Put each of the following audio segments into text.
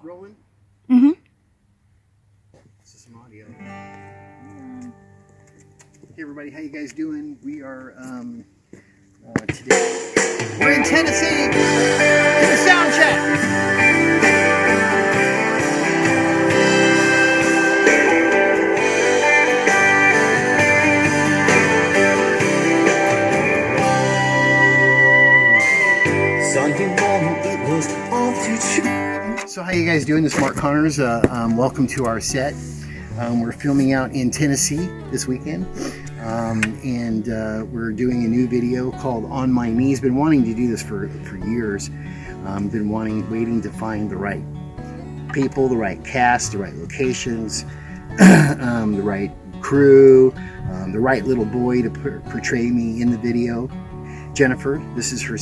Rolling? Mm-hmm. This is some audio. Hey everybody, how you guys doing? We are today we're in Tennessee in the sound check. So how you guys doing? This is Mark Connors. Welcome to our set. We're filming out in Tennessee this weekend, and we're doing a new video called On My Knees. Been wanting to do this for years. Been waiting to find the right people, the right cast, the right locations, the right crew, the right little boy to portray me in the video. Jennifer, this is her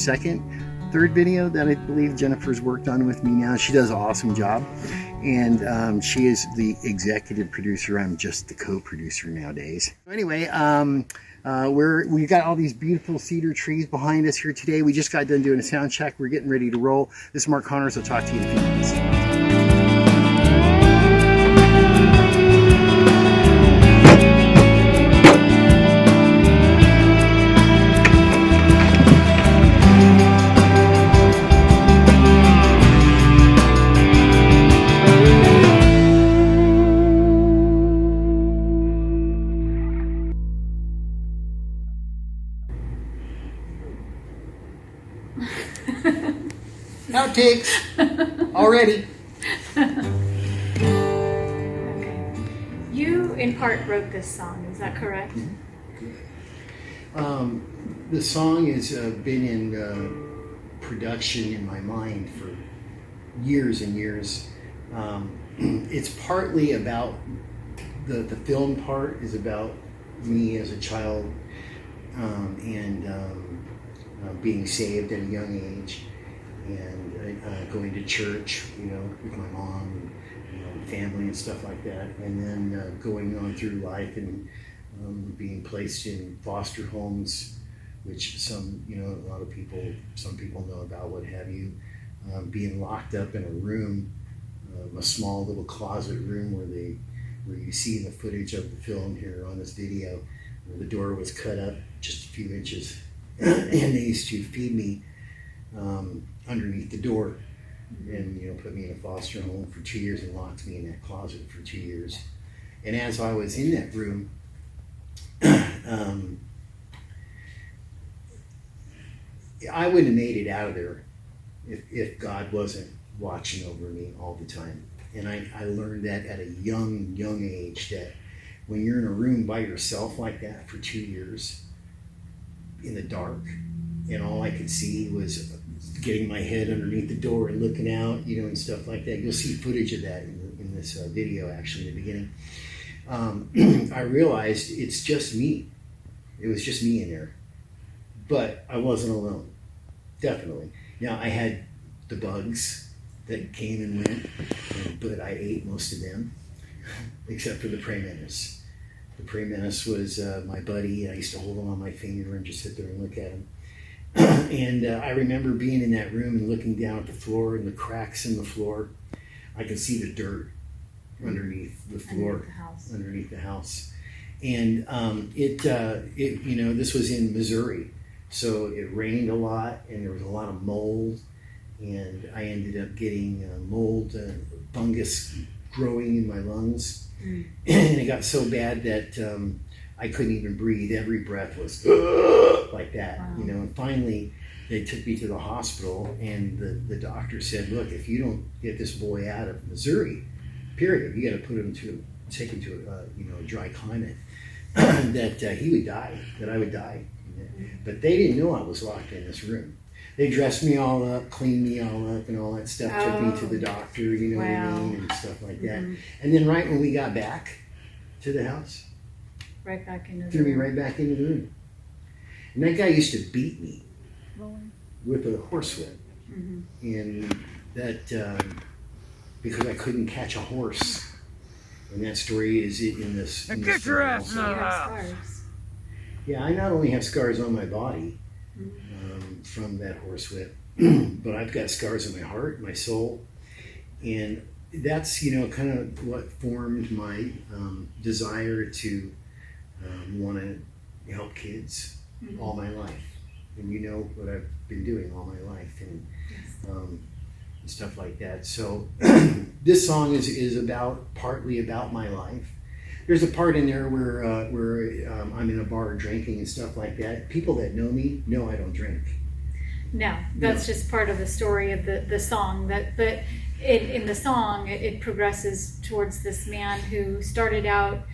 third video that I believe Jennifer's worked on with me now. She does an awesome job, and she is the executive producer. I'm just the co-producer nowadays. Anyway, we got all these beautiful cedar trees behind us here today. We just got done doing a sound check. We're getting ready to roll. This is Mark Connors. I'll talk to you in a few minutes. Outtakes already. Okay. You, in part, wrote this song. Is that correct? The song has been in production in my mind for years and years. It's partly about the film part is about me as a child and being saved at a young age. And going to church, with my mom and family and stuff like that, and then going on through life and being placed in foster homes, which some people know about, what have you, being locked up in a room, a small little closet room where you see in the footage of the film here on this video, where the door was cut up just a few inches, and they used to feed me underneath the door, and put me in a foster home for 2 years and locked me in that closet for 2 years. And as I was in that room, I wouldn't have made it out of there if God wasn't watching over me all the time. And I learned that at a young age, that when you're in a room by yourself like that for 2 years in the dark, and all I could see was getting my head underneath the door and looking out, and stuff like that. You'll see footage of that in this video, actually, in the beginning. I realized it's just me. It was just me in there. But I wasn't alone, definitely. Now, I had the bugs that came and went, but I ate most of them, except for the praying mantis. The praying mantis was my buddy. I used to hold him on my finger and just sit there and look at him. And I remember being in that room and looking down at the floor and the cracks in the floor. I could see the dirt underneath the floor, underneath the house. And this was in Missouri, so it rained a lot and there was a lot of mold, and I ended up getting mold fungus growing in my lungs, and it got so bad that I couldn't even breathe. Every breath was like that, wow. And finally they took me to the hospital, and the doctor said, look, if you don't get this boy out of Missouri, period, you got to take him to a dry climate, that he would die, that I would die. But they didn't know I was locked in this room. They dressed me all up, cleaned me all up and all that stuff, took me to the doctor, wow. What I mean, and stuff like that. And then right when we got back to the house, right back into the threw room. me right back into the room. And that guy used to beat me with a horsewhip. And that, because I couldn't catch a horse. And that story is in this. Get your ass in the house. Yeah, I not only have scars on my body from that horsewhip, but I've got scars on my heart, my soul, And that's, kind of what formed my desire to want to help kids all my life. And you know what I've been doing all my life, and stuff like that. So this song is partly about my life. There's a part in there where I'm in a bar drinking and stuff like that. People that know me know I don't drink. No, that's just part of the story of the song. But in the song, it progresses towards this man who started out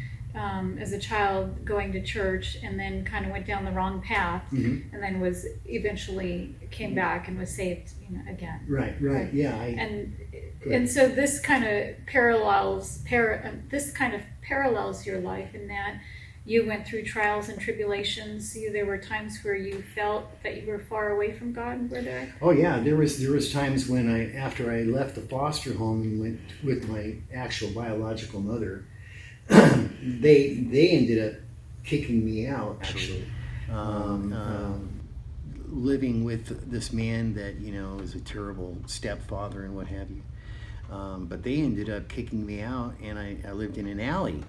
as a child going to church and then kind of went down the wrong path, and then was eventually came back and was saved again. Right. Yeah. And so this kind of parallels your life in that you went through trials and tribulations. There were times where you felt that you were far away from God. Were there? Oh yeah, there was times when after I left the foster home and went with my actual biological mother, they ended up kicking me out, actually. Living with this man that is a terrible stepfather and what have you, but they ended up kicking me out, and I lived in an alley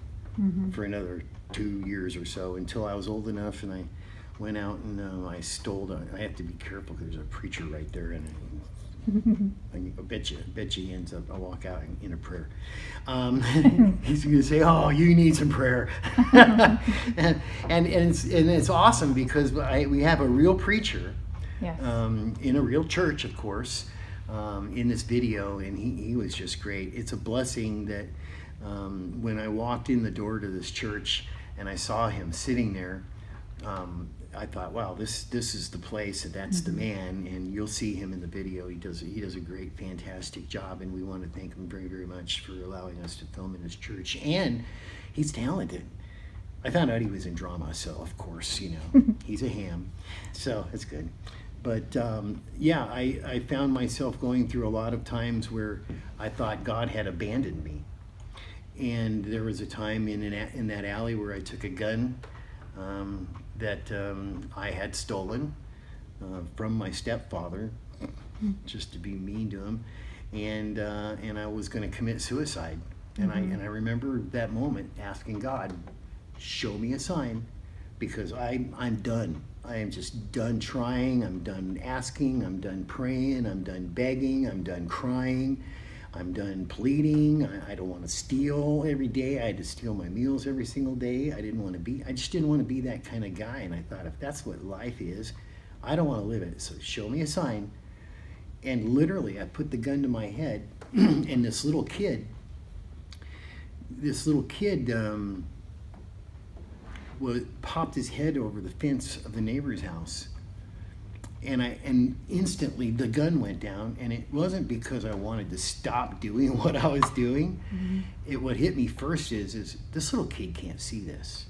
for another 2 years or so until I was old enough, and I went out and I stole. I have to be careful because there's a preacher right there, and I bet you he ends up. I'll walk out in a prayer. He's going to say, "Oh, you need some prayer," and it's awesome because we have a real preacher, Yes. In a real church, of course, in this video, and he was just great. It's a blessing that when I walked in the door to this church and I saw him sitting there. I thought, wow, this is the place, and that's the man, and you'll see him in the video. He does a great, fantastic job, and we want to thank him very, very much for allowing us to film in his church. And he's talented. I found out he was in drama, so of course, he's a ham, so it's good. But I found myself going through a lot of times where I thought God had abandoned me, and there was a time in that alley where I took a gun that I had stolen from my stepfather, just to be mean to him, and I was going to commit suicide, and I remember that moment asking God, show me a sign, because I'm done. I am just done trying. I'm done asking. I'm done praying. I'm done begging. I'm done crying. I'm done pleading. I don't want to steal every day. I had to steal my meals every single day. I just didn't want to be that kind of guy. And I thought, if that's what life is, I don't want to live it. So show me a sign. And literally, I put the gun to my head, and this little kid popped his head over the fence of the neighbor's house. And instantly the gun went down, and it wasn't because I wanted to stop doing what I was doing. What hit me first is this little kid can't see this.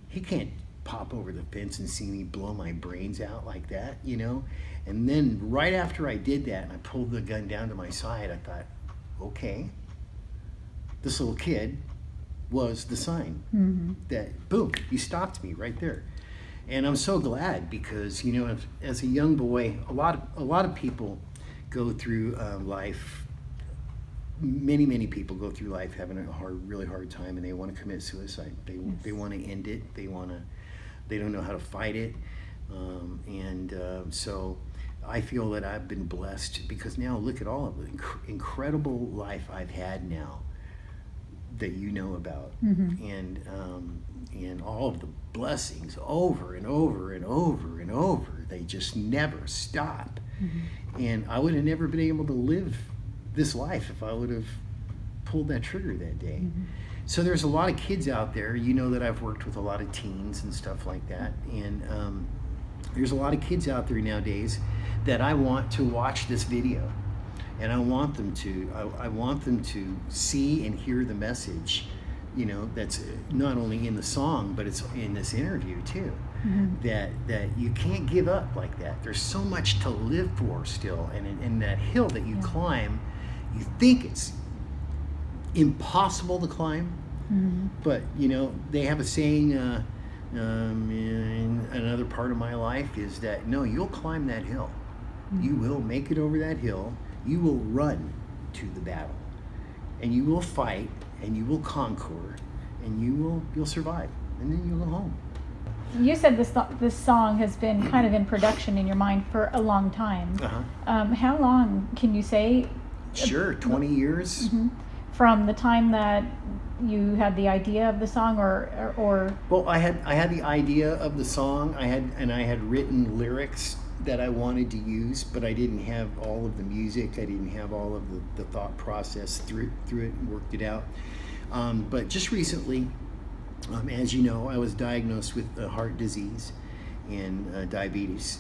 He can't pop over the fence and see me blow my brains out like that, And then right after I did that and I pulled the gun down to my side, I thought, okay, this little kid was the sign that, boom, you stopped me right there. And I'm so glad because, as a young boy, a lot of people go through life. Many people go through life having a really hard time, and they want to commit suicide. They want to end it. They don't know how to fight it, so I feel that I've been blessed because now look at all of the incredible life I've had now that you know about, and all of the blessings over and over and over and over. They just never stop. And I would have never been able to live this life if I would have pulled that trigger that day. So there's a lot of kids out there, that I've worked with a lot of teens and stuff like that, and there's a lot of kids out there nowadays that I want to watch this video. And I want them to see and hear the message, that's not only in the song, but it's in this interview too. That you can't give up like that. There's so much to live for still, and in that hill that you climb, you think it's impossible to climb, but they have a saying in another part of my life is that no, you'll climb that hill. You will make it over that hill. You will run to the battle. And you will fight, and you will conquer, and you'll survive, and then you'll go home. You said this song has been kind of in production in your mind for a long time. How long can you say? Sure, 20 years. Mm-hmm. From the time that you had the idea of the song, or Well, I had the idea of the song. I had written lyrics that I wanted to use, but I didn't have all of the music. I didn't have all of the thought process through it and worked it out. But just recently, as you know, I was diagnosed with heart disease and diabetes,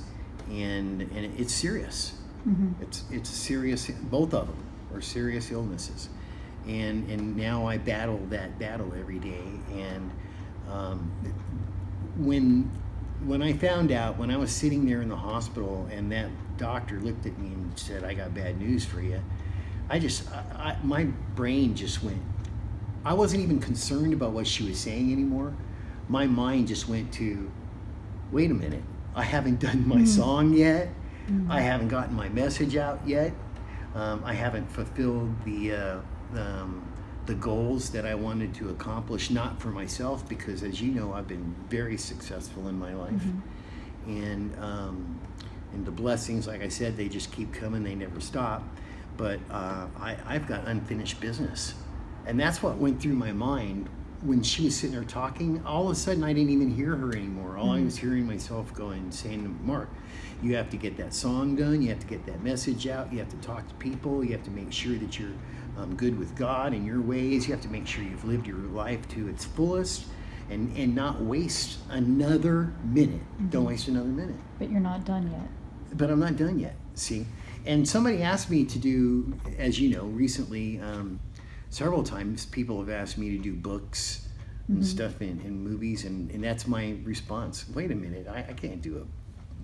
and it's serious. Mm-hmm. It's serious. Both of them are serious illnesses, and now I battle that battle every day. And when I found out, when I was sitting there in the hospital, and that doctor looked at me and said, "I got bad news for you," my brain just went. I wasn't even concerned about what she was saying anymore. My mind just went to, wait a minute, I haven't done my song yet. I haven't gotten my message out yet. I haven't fulfilled the goals that I wanted to accomplish, not for myself, because as you know, I've been very successful in my life. And the blessings, like I said, they just keep coming, they never stop. But I've got unfinished business. And that's what went through my mind when she was sitting there talking. All of a sudden, I didn't even hear her anymore. All I was hearing myself saying to Mark, you have to get that song done. You have to get that message out. You have to talk to people. You have to make sure that you're good with God and your ways. You have to make sure you've lived your life to its fullest and not waste another minute. Don't waste another minute. But you're not done yet. But I'm not done yet, see? And somebody asked me to do, as you know, recently, several times people have asked me to do books and stuff in movies, and that's my response. Wait a minute, I can't do a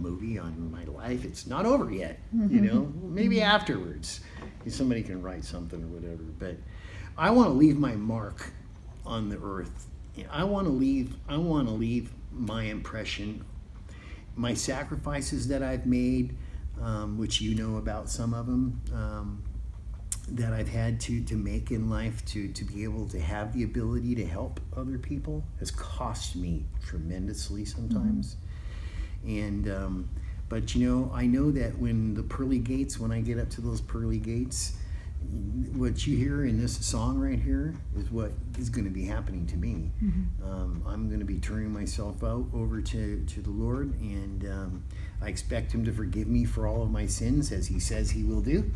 movie on my life. It's not over yet, you know? Maybe afterwards. Somebody can write something or whatever. But I want to leave my mark on the earth. I want to leave my impression, my sacrifices that I've made, which you know about some of them, that I've had to make in life to be able to have the ability to help other people has cost me tremendously sometimes. And but you know, I know that when I get up to those pearly gates, what you hear in this song right here is what is going to be happening to me. I'm going to be turning myself over to the Lord, and I expect Him to forgive me for all of my sins, as He says He will do.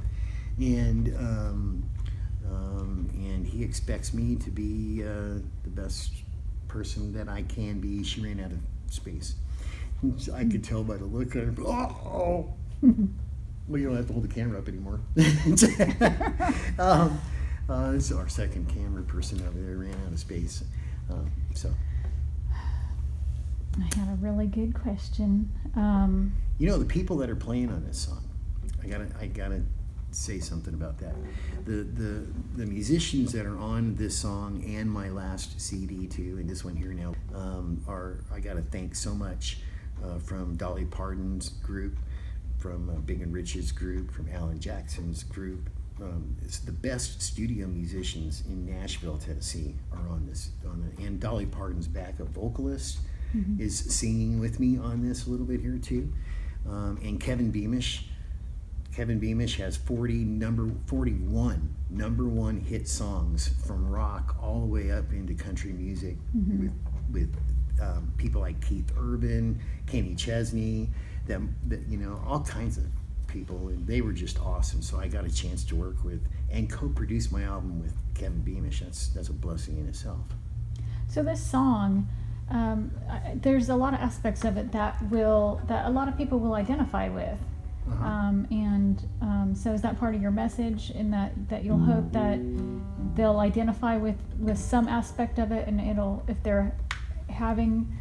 And He expects me to be the best person that I can be. She ran out of space. I could tell by the look at her. Oh, well, you don't have to hold the camera up anymore. This is our second camera person over there, ran out of space. So I had a really good question. you know, the people that are playing on this song, I gotta say something about that. The musicians that are on this song and my last CD too, and this one here now, I gotta thank so much from Dolly Parton's group, from Big and Rich's group, from Alan Jackson's group. It's the best studio musicians in Nashville, Tennessee are on this. And Dolly Parton's backup vocalist is singing with me on this a little bit here too. And Kevin Beamish has 41 number one hit songs, from rock all the way up into country music, with people like Keith Urban, Kenny Chesney, that you know, all kinds of people, and they were just awesome. So I got a chance to work with and co-produce my album with Kevin Beamish. That's a blessing in itself. So this song, there's a lot of aspects of it that a lot of people will identify with. So is that part of your message, in that you'll hope that they'll identify with some aspect of it, and if they're having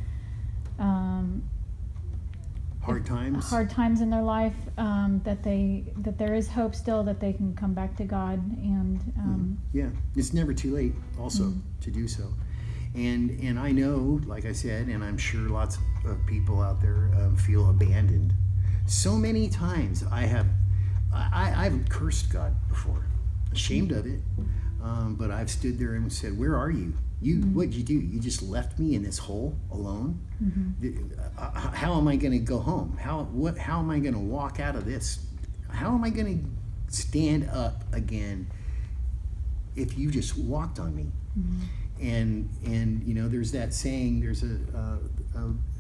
hard times in their life, that there is hope still, that they can come back to God, and yeah, it's never too late also to do so. And I know, like I said, and I'm sure lots of people out there feel abandoned. So many times I've cursed God before. ashamed of it. But I've stood there and said, "Where are you? What'd you do? You just left me in this hole alone. How am I going to go home? How am I going to walk out of this? How am I going to stand up again if you just walked on me?" And there's that saying. There's a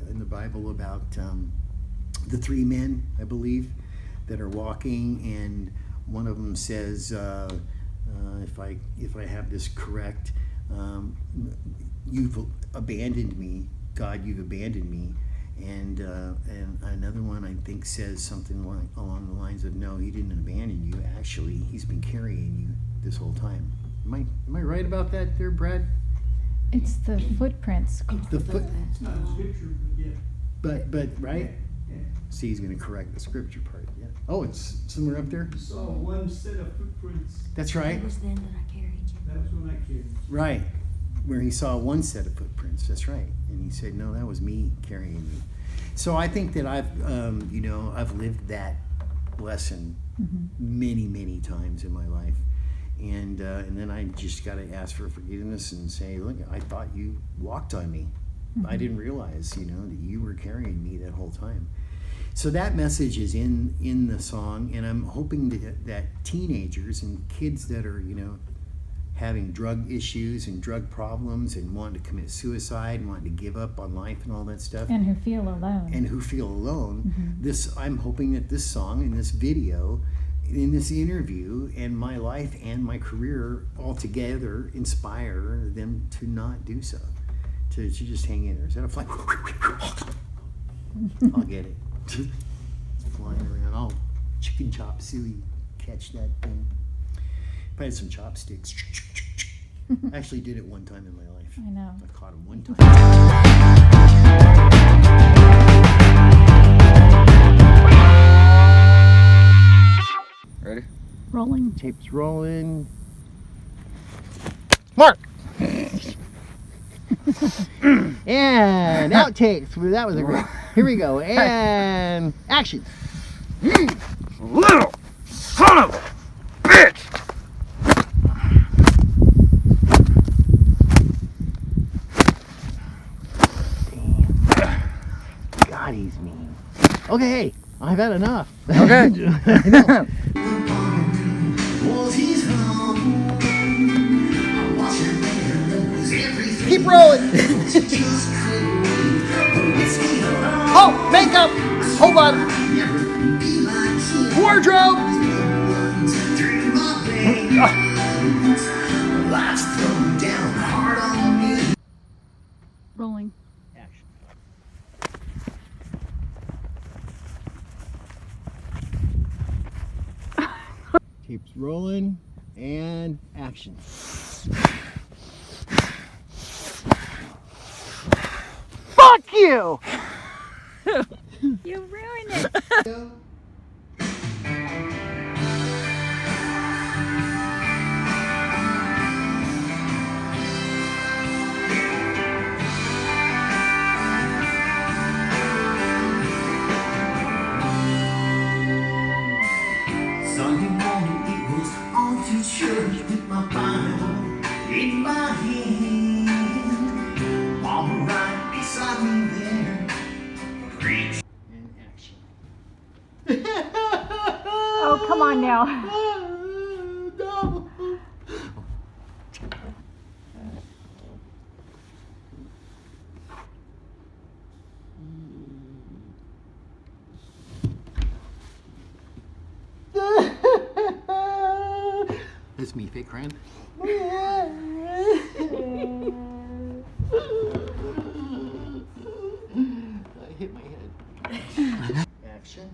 in the Bible about the three men, I believe, that are walking, and one of them says, if I have this correct, you've abandoned me, God, you've abandoned me, and another one I think says something along the lines of, no, he didn't abandon you. Actually, he's been carrying you this whole time. Am I right about that, there, Brad? It's the footprints. The foot. It's not a scripture, but yeah. But right. Yeah. See, he's going to correct the scripture part. Yeah. Oh, it's somewhere up there. You saw one set of footprints. That's right. It was then that I carried you. That was when I carried you. Right. Where he saw one set of footprints. That's right. And he said, no, that was me carrying you. So I think that I've lived that lesson many, many times in my life. And then I just got to ask for forgiveness and say, look, I thought you walked on me. I didn't realize, that you were carrying me that whole time. So that message is in the song, and I'm hoping that teenagers and kids that are, having drug issues and drug problems and wanting to commit suicide and wanting to give up on life and all that stuff, And who feel alone. I'm hoping that this song and this video, in this interview, and my life and my career all together inspire them to not do so, to just hang in there. Instead of flying, I'll get it. It's flying around. I'll chicken chop suey catch that thing. If I had some chopsticks, I actually did it one time in my life. I know. I caught him one time. Ready? Rolling. Tape's rolling. Mark! And outtakes. Well, that was a great. Here we go. And action. Little son of a bitch! God, he's mean. Okay, I've had enough. Okay. I know. Keep rolling. Oh, makeup. Hold on. Wardrobe. Rolling. Action. Keeps rolling and action. Fuck you! You ruined it. Sunday morning, it was on to church with my Bible in my hand. Mama right beside me there. Preach. And action. Oh, come on now. No. That's me fake crying. I hit my head. Action.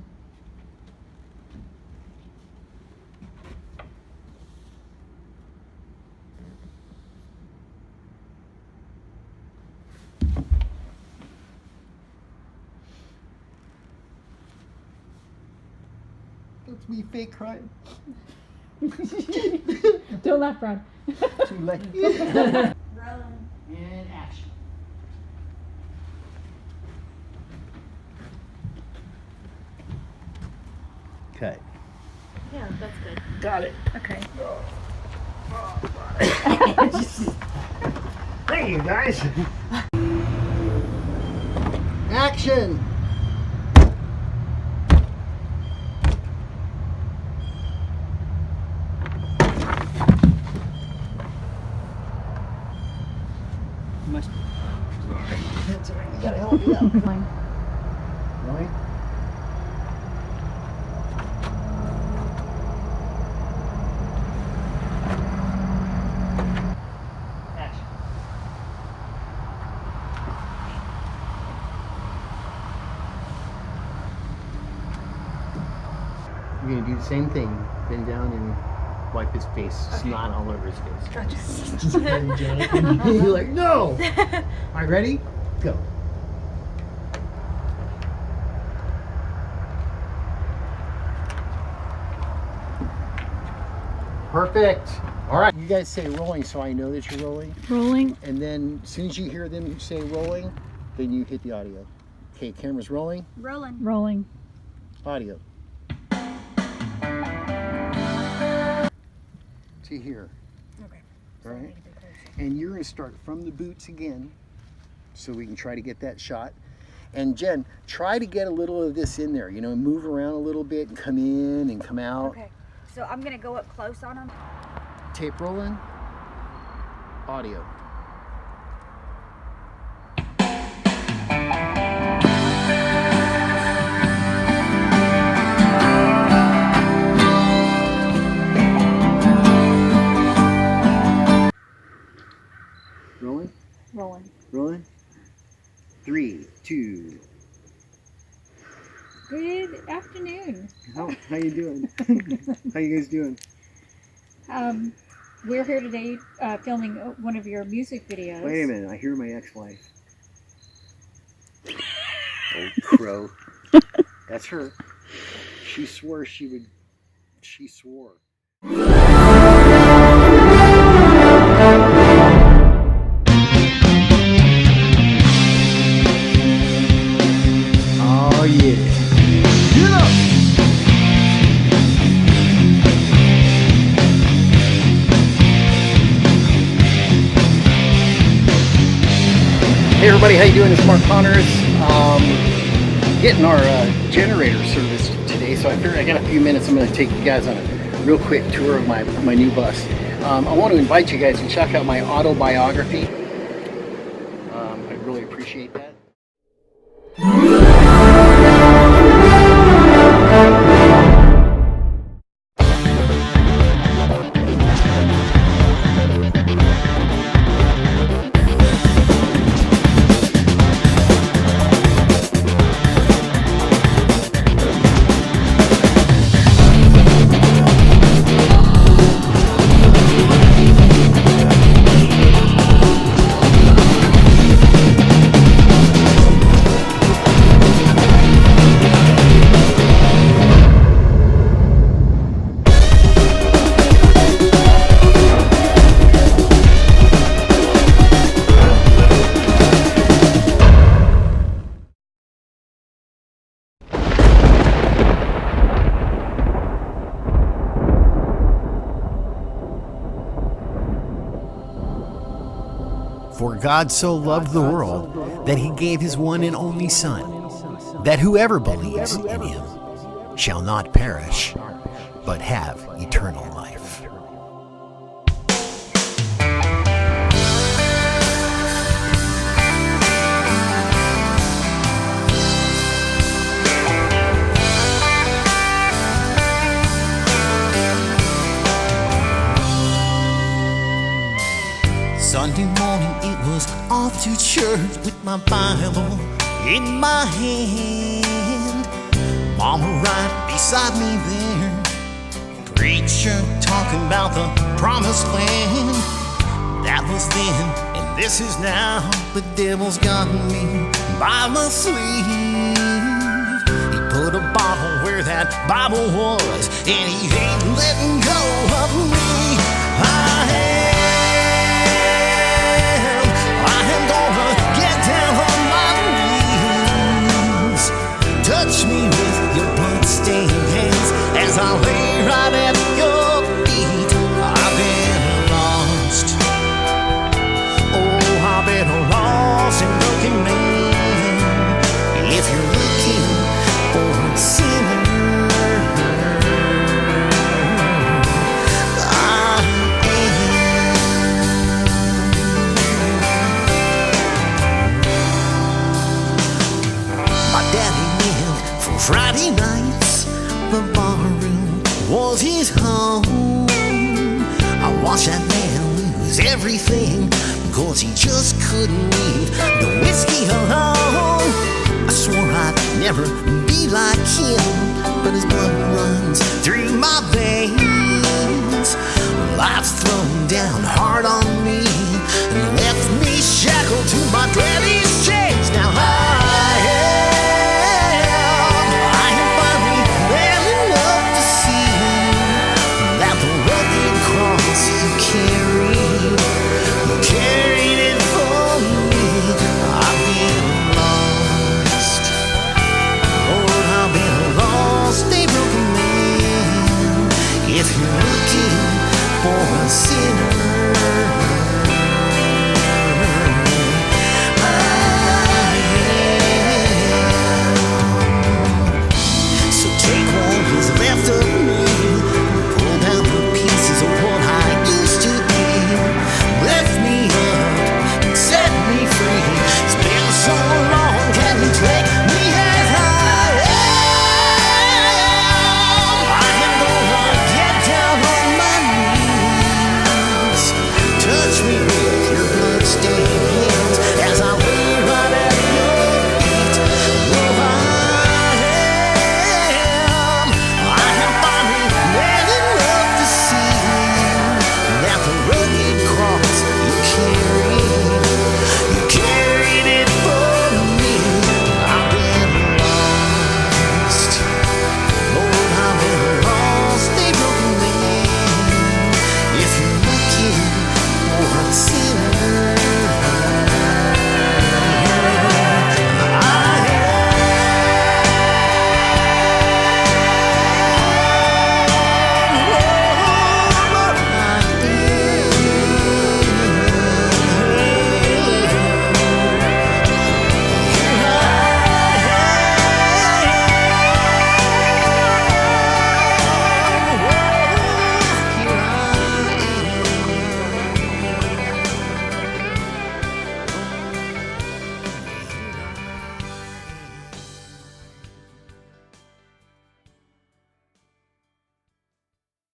That's me fake crying. Don't laugh, Brad. Too late. And action. Okay. Yeah, that's good. Got it. Okay. Thank you, guys. Action. Must That's all right. You gotta help me out. Right? You're gonna do the same thing. Bend down and wipe his face. Snot all over his face. Gotcha. Just kidding, Jonathan. You're like, no! All right, ready? Go. Perfect. All right. You guys say rolling so I know that you're rolling. Rolling. And then as soon as you hear them say rolling, then you hit the audio. Okay, camera's rolling. Rolling. Rolling. Audio. To here. Okay. All right. And you're going to start from the boots again, so we can try to get that shot. And Jen, try to get a little of this in there. You know, move around a little bit and come in and come out. Okay. So I'm gonna go up close on them. Tape rolling. Audio. Rolling. Rolling. Rolling. 3, 2. Good afternoon. How you doing? How you guys doing? We're here today filming one of your music videos. Wait a minute, I hear my ex-wife. Oh, crow. That's her. She swore she would. She swore. Oh, yeah. Get up! Hey everybody, how you doing? It's Mark Connors. Getting our generator serviced today, so I figured I got a few minutes. I'm going to take you guys on a real quick tour of my new bus. I want to invite you guys to check out my autobiography. I really appreciate that. For God so loved the world that he gave his one and only Son, that whoever believes in him shall not perish, but have eternal life. Sunday morning it was off to church with my Bible in my hand. Mama right beside me there, preacher talking about the promised land. That was then and this is now. The devil's got me by my sleeve. He put a bottle where that Bible was, and he ain't letting go of me. I am gonna get down on my knees. Touch me with your blood-stained hands as I lay right at your feet. I've been was his home. I watched that man lose everything, 'cause he just couldn't leave the whiskey alone. I swore I'd never be like him, but his blood runs through